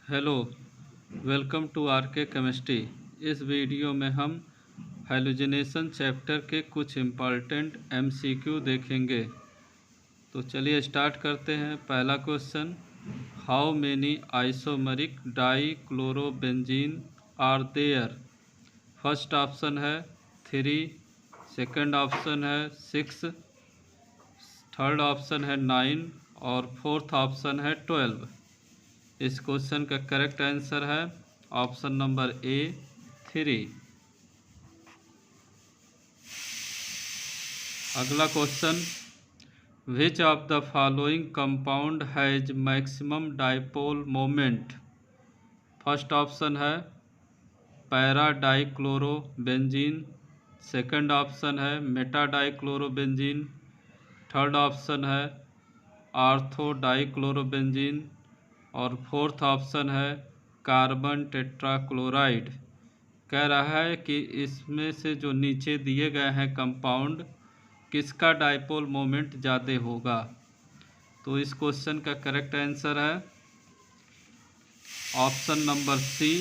Hello, welcome to RK chemistry. इस video में हम हैलोजिनेशन चैप्टर के कुछ इम्पॉर्टेंट एमसीक्यू देखेंगे। तो चलिए स्टार्ट करते हैं। पहला question, how many isomeric dichlorobenzene are there? First option है 3, सेकंड ऑप्शन है 6, थर्ड ऑप्शन है 9 और फोर्थ ऑप्शन है 12। इस क्वेश्चन का करेक्ट आंसर है ऑप्शन नंबर ए 3। अगला question, which of the following compound has maximum dipole moment? First option है पैरा डाइक्लोरोबेंजीन, सेकंड ऑप्शन है मेटा डाइक्लोरोबेंजीन, थर्ड ऑप्शन है आर्थो डाइक्लोरोबेंजीन और फोर्थ ऑप्शन है कार्बन टेट्राक्लोराइड। कह रहा है कि इसमें से जो नीचे दिए गए हैं कंपाउंड, किसका डाइपोल मोमेंट ज़्यादा होगा? तो इस क्वेश्चन का करेक्ट आंसर है option number C,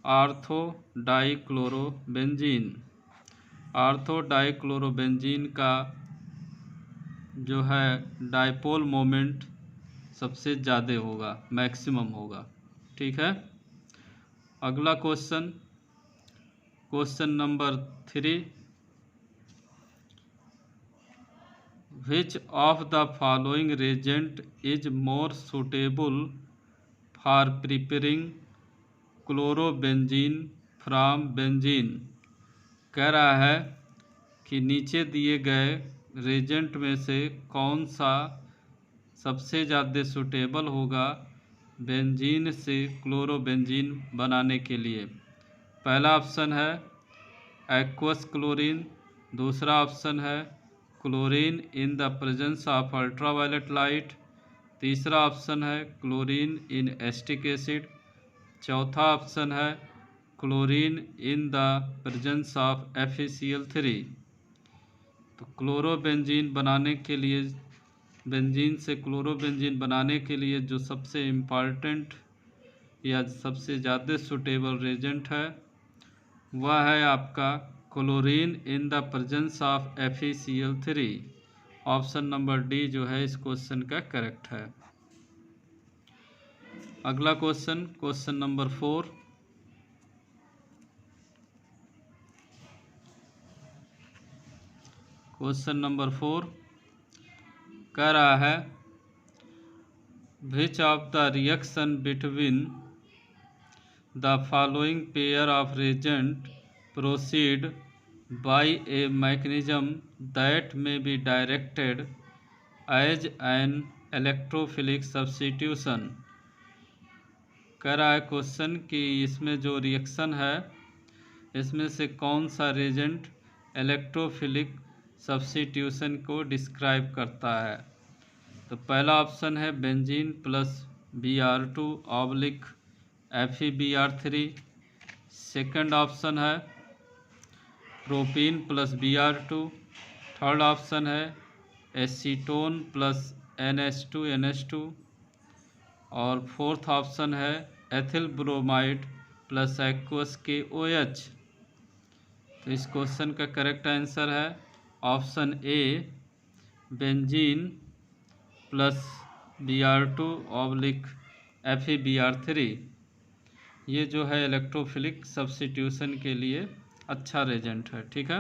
ortho dichlorobenzene. Ortho dichlorobenzene का जो है डाइपोल मोमेंट सबसे ज़्यादा होगा, मैक्सिमम होगा। ठीक है। अगला question, question number 3, which of the following reagent is more suitable for preparing chlorobenzene from benzene? कह रहा है कि नीचे दिए गए रेजेंट में से कौन सा सबसे ज़्यादा सूटेबल होगा बेंजीन से क्लोरोबेंजीन बनाने के लिए? पहला ऑप्शन है एक्वस क्लोरीन, दूसरा ऑप्शन है chlorine in the presence of ultraviolet light, तीसरा ऑप्शन है क्लोरीन इन एस्टिक एसिड, चौथा ऑप्शन है chlorine in the presence of FeCl3। तो क्लोरोबेंजीन बनाने के लिए, बेंजीन से क्लोरोबेंजीन बनाने के लिए जो सबसे इम्पॉर्टेंट या सबसे ज़्यादा सूटेबल रेजेंट है वह है आपका chlorine in the presence of FeCl3। Option number D जो है इस क्वेश्चन का करेक्ट है। अगला question, question number 4, question number 4 कह रहा है विच of the reaction between the following pair of reagent proceed by a mechanism that may be directed as an electrophilic substitution? कह रहा है क्वेश्चन कि इसमें जो रिएक्शन है इसमें से कौन सा रेजेंट इलेक्ट्रोफिलिक सब्स्टिट्यूशन को डिस्क्राइब करता है? तो पहला ऑप्शन है benzene plus Br2 oblique FeBr3, second option है propene plus Br2, third option है एसीटोन प्लस NH2 और फोर्थ ऑप्शन है ethyl bromide plus aqueous KOH। तो इस क्वेश्चन का करेक्ट आंसर है option A, benzene plus Br2 oblique FeBr3। ये जो है इलेक्ट्रोफिलिक सब्स्टिट्यूशन के लिए अच्छा रेजेंट है। ठीक है।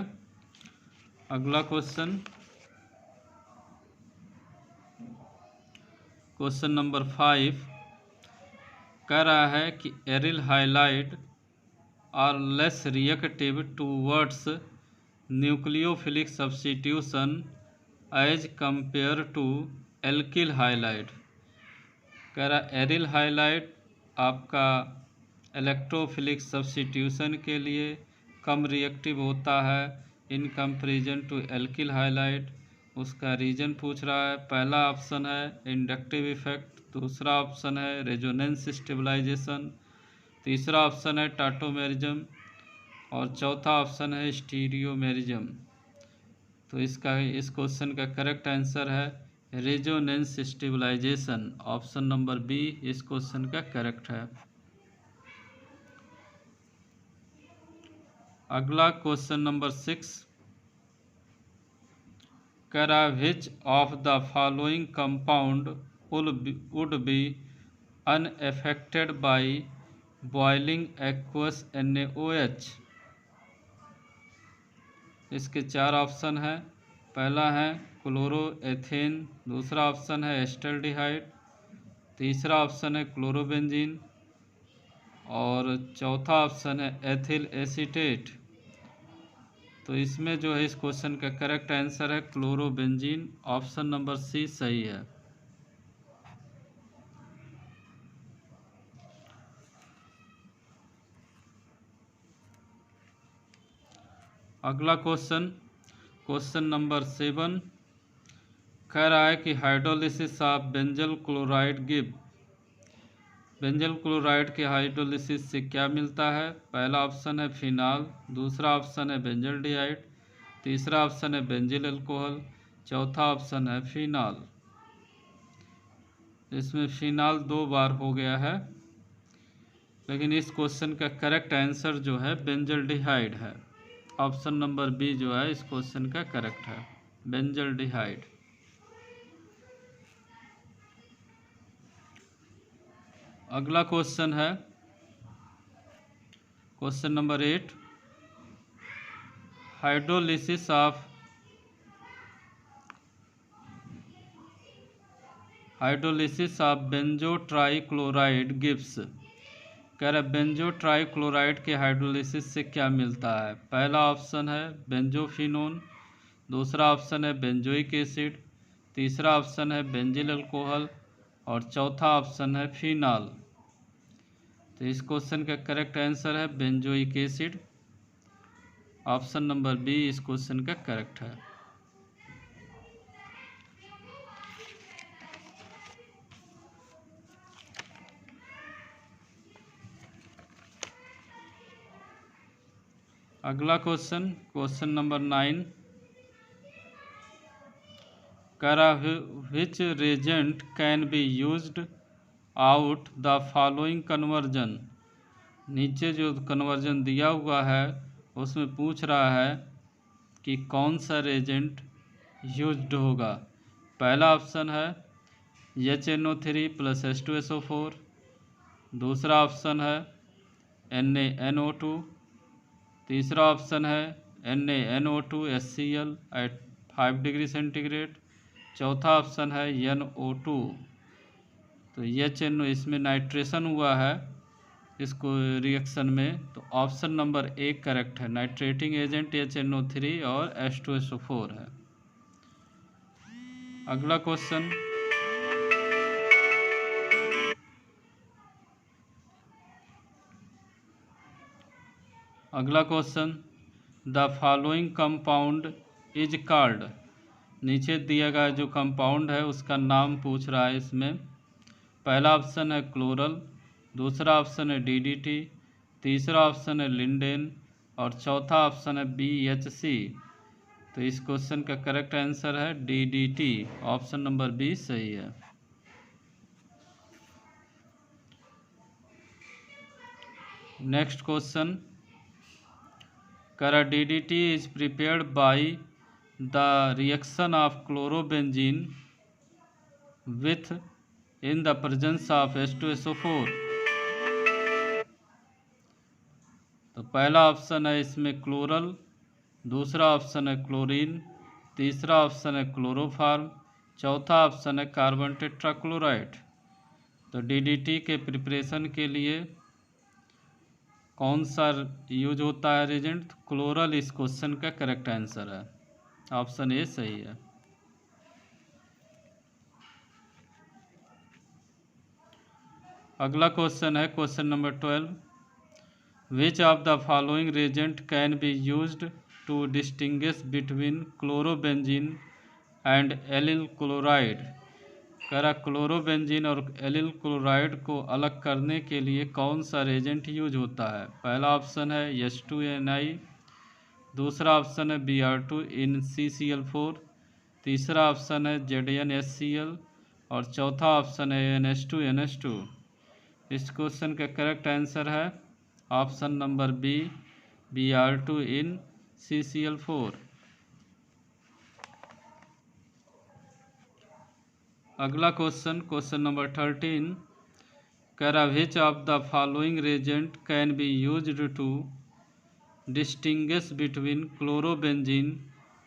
अगला क्वेश्चन, क्वेश्चन नंबर 5 कह रहा है कि aryl halide are less reactive towards nucleophilic substitution as compare to alkyl halide. कह रहा एरिल हाइलाइड आपका इलेक्ट्रोफिलिक सब्स्टिट्यूशन के लिए कम रिएक्टिव होता है in comparison to alkyl halide. उसका रीजन पूछ रहा है। पहला ऑप्शन है इंडक्टिव इफेक्ट, दूसरा ऑप्शन है रेजोनेंस स्टेबलाइजेशन, तीसरा ऑप्शन है टाटोमेरिज्म और चौथा ऑप्शन है स्टीरियोमेरिज्म। तो इस क्वेश्चन का करेक्ट आंसर है resonance stabilisation. Option number B इस क्वेश्चन का करेक्ट है। अगला question number 6, which of the following compound would be unaffected by boiling aqueous NaOH। इसके 4 ऑप्शन हैं। पहला है क्लोरोएथेन, दूसरा ऑप्शन है एस्टल्डिहाइड, तीसरा ऑप्शन है क्लोरोबेंजीन और चौथा ऑप्शन है एथिल एसीटेट। तो इसमें जो है इस क्वेश्चन का करेक्ट आंसर है क्लोरोबेंजीन। ऑप्शन नंबर सी सही है। अगला क्वेश्चन नंबर 7, कह रहा है कि hydrolysis of benzyl chloride give. Benzyl chloride के हाइड्रोलिसिस से क्या मिलता है? पहला ऑप्शन है फिनाल, दूसरा ऑप्शन है बेंजल डाइड, तीसरा ऑप्शन है बेंजिल अल्कोहल, चौथा ऑप्शन है फिनाल। इसमें फिनाल 2 बार हो गया है, लेकिन इस क्वेश्चन का करेक्ट आंसर जो है बेंजल्डिहाइड है। ऑप्शन नंबर बी जो है इस क्वेश्चन का करेक्ट है, बेंजल्डिहाइड। अगला क्वेश्चन है question number 8, hydrolysis of benzo trichloride gives. कह रहा है बेंजो ट्राइक्लोराइड के हाइड्रोलिसिस से क्या मिलता है? पहला ऑप्शन है बेंजोफिनोन, दूसरा ऑप्शन है बेंजोइक एसिड, तीसरा ऑप्शन है बेंजिल अल्कोहल और चौथा ऑप्शन है फिनाल। तो इस क्वेश्चन का करेक्ट आंसर है benzoic acid. Option number B इस क्वेश्चन का करेक्ट है। अगला question number 9, which reagent can be used out the following conversion. नीचे जो कन्वर्जन दिया हुआ है उसमें पूछ रहा है कि कौन सा रेजेंट यूज्ड होगा। पहला ऑप्शन है HNO3 + H2SO4, दूसरा ऑप्शन है NaNO2, तीसरा ऑप्शन है NaNO2 HCl at 5 degree centigrade, चौथा ऑप्शन है NO2। तो HNO इसमें नाइट्रेशन हुआ है इसको रिएक्शन में, तो ऑप्शन नंबर ए करेक्ट है। नाइट्रेटिंग एजेंट HNO3 और H2SO4 है। अगला question the following compound is called. नीचे दिया गया जो कंपाउंड है उसका नाम पूछ रहा है इसमें। पहला ऑप्शन है क्लोरल, दूसरा ऑप्शन है DDT, तीसरा ऑप्शन है लिंडेन और चौथा ऑप्शन है BHC। तो इस क्वेश्चन का करेक्ट आंसर है DDT। ऑप्शन नंबर बी सही है। Next question, DDT is prepared by the reaction of chlorobenzene with in the presence of H2SO4। तो पहला ऑप्शन है इसमें क्लोरल, दूसरा ऑप्शन है क्लोरीन, तीसरा ऑप्शन है क्लोरोफार्म, चौथा ऑप्शन है कार्बन टेट्राक्लोराइड। तो DDT के प्रिपरेशन के लिए कौन सा यूज होता है रेजेंट? क्लोरल इस क्वेश्चन का करेक्ट आंसर है। ऑप्शन ए सही है। अगला क्वेश्चन है question number 12, which of the following reagent can be used to distinguish between chlorobenzene and allyl chloride. Chlorobenzene और एलिल क्लोराइड को अलग करने के लिए कौन सा रेजेंट यूज होता है? पहला ऑप्शन है H2Ni, दूसरा ऑप्शन है Br2 in CCl4, तीसरा ऑप्शन है ZnHCl और चौथा ऑप्शन है NH2NH2। इस क्वेश्चन का करेक्ट आंसर है option number B, Br2 in CCl4। अगला क्वेश्चन नंबर 13 कह रहा which of the following reagent can be used to distinguish between chlorobenzene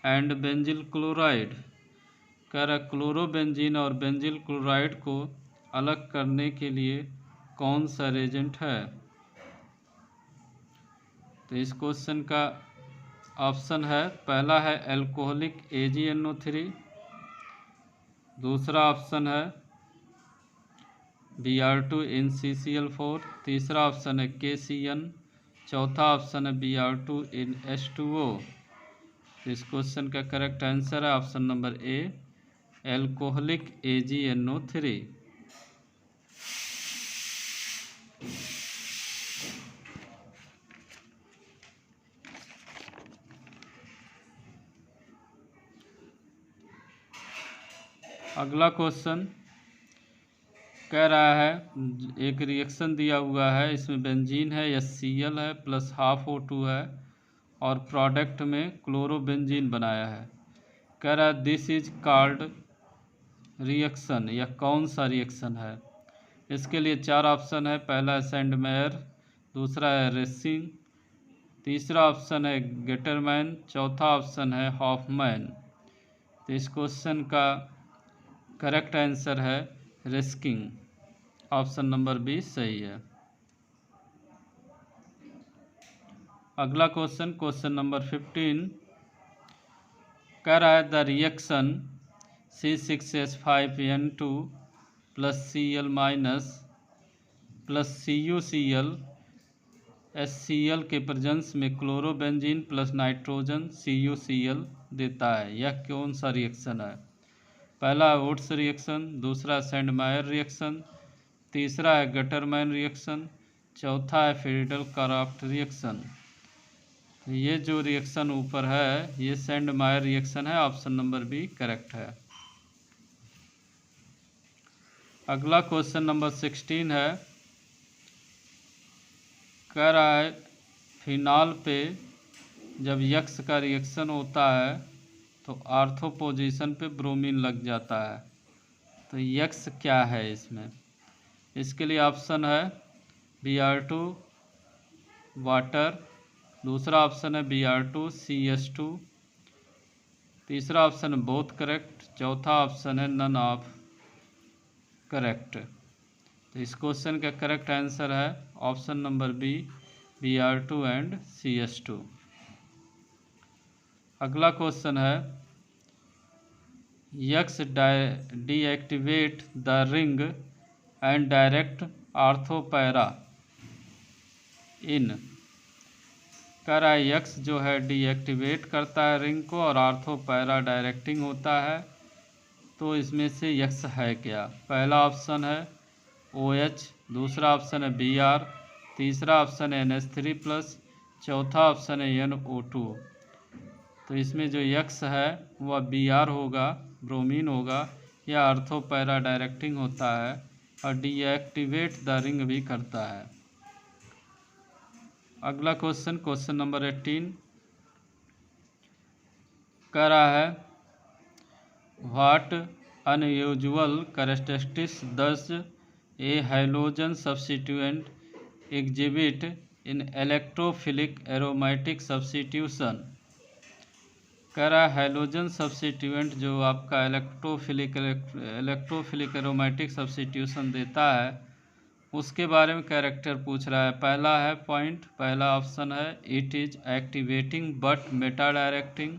and benzyl chloride. कह रहा क्लोरोबेंजीन और बेंजिल क्लोराइड को अलग करने के लिए कौन सा रेजेंट है। तो इस क्वेश्चन का ऑप्शन है, पहला है एल्कोहलिक AgNO3, दूसरा ऑप्शन है Br2 in CCl4, तीसरा ऑप्शन है KCN, चौथा ऑप्शन है Br2 in H2O। इस क्वेश्चन का करेक्ट आंसर है ऑप्शन नंबर ए, एल्कोहलिक AgNO3। अगला क्वेश्चन कह रहा है एक रिएक्शन दिया हुआ है, इसमें बेंजीन है, HCl है प्लस हाफ O2 है और प्रोडक्ट में क्लोरोबेंजीन बनाया है। कह रहा है दिस इज कॉल्ड रिएक्शन, यह कौन सा रिएक्शन है। इसके लिए चार ऑप्शन है, पहला है सेंडमेयर, दूसरा है रेसिंग, तीसरा ऑप्शन है गेटरमैन, चौथा ऑप्शन है हॉफमैन। तो इस क्वेश्चन का करेक्ट आंसर है रेस्किंग, ऑप्शन नंबर बी सही है। अगला क्वेश्चन नंबर 15 कह रहा है the reaction C6H5N2 plus Cl minus plus CuCl HCl के प्रेजेंस में क्लोरोबेंजीन प्लस नाइट्रोजन CuCl देता है, यह कौन सा रिएक्शन है। पहला है वुड्स रिएक्शन, दूसरा सेंडमायर रिएक्शन, तीसरा है गटरमैन रिएक्शन, चौथा है फ्रीडल-क्राफ्ट रिएक्शन। ये जो रिएक्शन ऊपर है ये सेंडमायर रिएक्शन है, ऑप्शन नंबर बी करेक्ट है। अगला क्वेश्चन नंबर 16 है, कह रहा है फिनॉल पे जब यक्स का रिएक्शन होता है तो आर्थो पोजीशन पे ब्रोमीन लग जाता है, तो यक्स क्या है इसमें। इसके लिए ऑप्शन है Br2 वाटर, दूसरा ऑप्शन है Br2 CH2, तीसरा ऑप्शन है बोथ करेक्ट, चौथा ऑप्शन है नन ऑफ करेक्ट। तो इस क्वेश्चन का करेक्ट आंसर है option number B, Br2 and CH2। अगला क्वेश्चन है यक्स deactivate the ring and direct ortho para in. कह रहा है यक्स जो है डीएक्टिवेट करता है रिंग को और आर्थोपैरा डायरेक्टिंग होता है, तो इसमें से यक्स है क्या। पहला ऑप्शन है OH, दूसरा ऑप्शन है Br, तीसरा ऑप्शन है NH3+, चौथा ऑप्शन है NO2। तो इसमें जो यक्स है वह Br होगा, ब्रोमीन होगा, यह आर्थोपैरा डायरेक्टिंग होता है और डीएक्टिवेट द रिंग भी करता है। अगला क्वेश्चन नंबर 18 कह रहा है what unusual characteristics does a halogen substituent exhibit in electrophilic aromatic substitution. कह रहा है हैलोजन सब्स्टिट्यूएंट जो आपका इलेक्ट्रोफिलिक एरोमेटिक सब्स्टिट्यूशन देता है उसके बारे में कैरेक्टर पूछ रहा है। पहला है पॉइंट, पहला ऑप्शन है it is activating but Meta directing,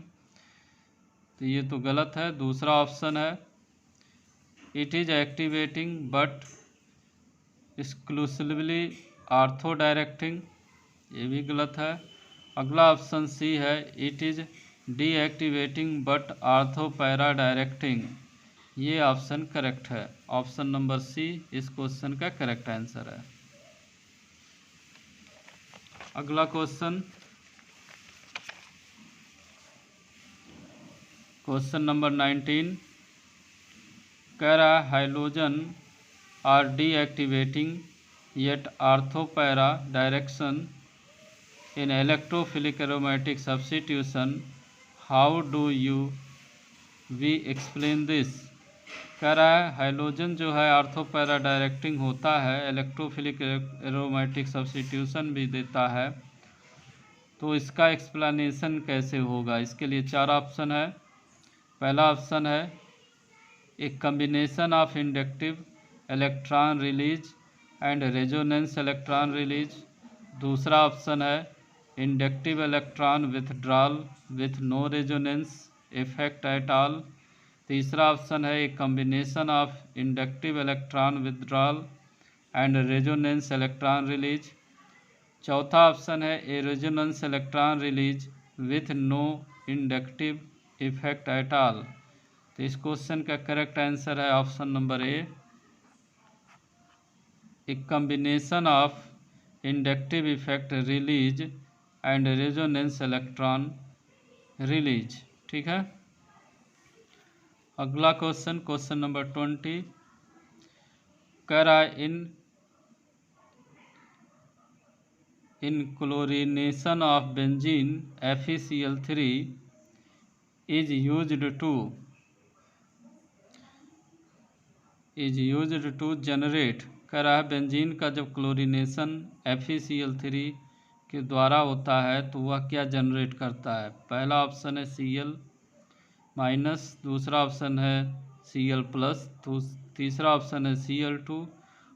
तो ये तो गलत है। दूसरा ऑप्शन है it is activating but exclusively ortho directing, ये भी गलत है। अगला ऑप्शन सी है it is deactivating but ortho para directing, ये ऑप्शन करेक्ट है, ऑप्शन नंबर सी इस क्वेश्चन का करेक्ट आंसर है। अगला क्वेश्चन नंबर 19 कह रहा है halogen are deactivating yet ortho para direction in electrophilic aromatic substitution, how do you we explain this. कह रहा है हाइलोजन जो है ऑर्थोपैरा डायरेक्टिंग होता है, इलेक्ट्रोफिलिक एरोमेटिक सब्स्टिट्यूशन भी देता है, तो इसका एक्सप्लेनेशन कैसे होगा। इसके लिए 4 ऑप्शन है। पहला ऑप्शन है एक combination of inductive electron release and resonance electron release. दूसरा ऑप्शन है inductive electron withdrawal with no resonance effect at all. तीसरा ऑप्शन है एक combination of inductive electron withdrawal and resonance electron release. चौथा ऑप्शन है a resonance electron release with no inductive effect at all. तो इस question का correct answer है option number A, एक combination of inductive effect release and resonance electron release. ठीक है। अगला क्वेश्चन, क्वेश्चन नंबर 20 कह रहा है in chlorination of benzene FeCl3 is used to generate। कह रहा है बेंजीन का जब क्लोरीनेशन FeCl3 के द्वारा होता है तो वह क्या जनरेट करता है। पहला ऑप्शन है Cl-, दूसरा ऑप्शन है Cl+, तीसरा ऑप्शन है Cl2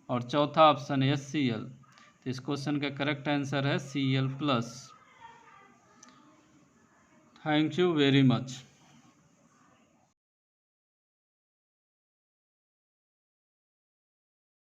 और चौथा ऑप्शन है HCl। तो इस क्वेश्चन का करेक्ट आंसर है Cl+। Thank you very much.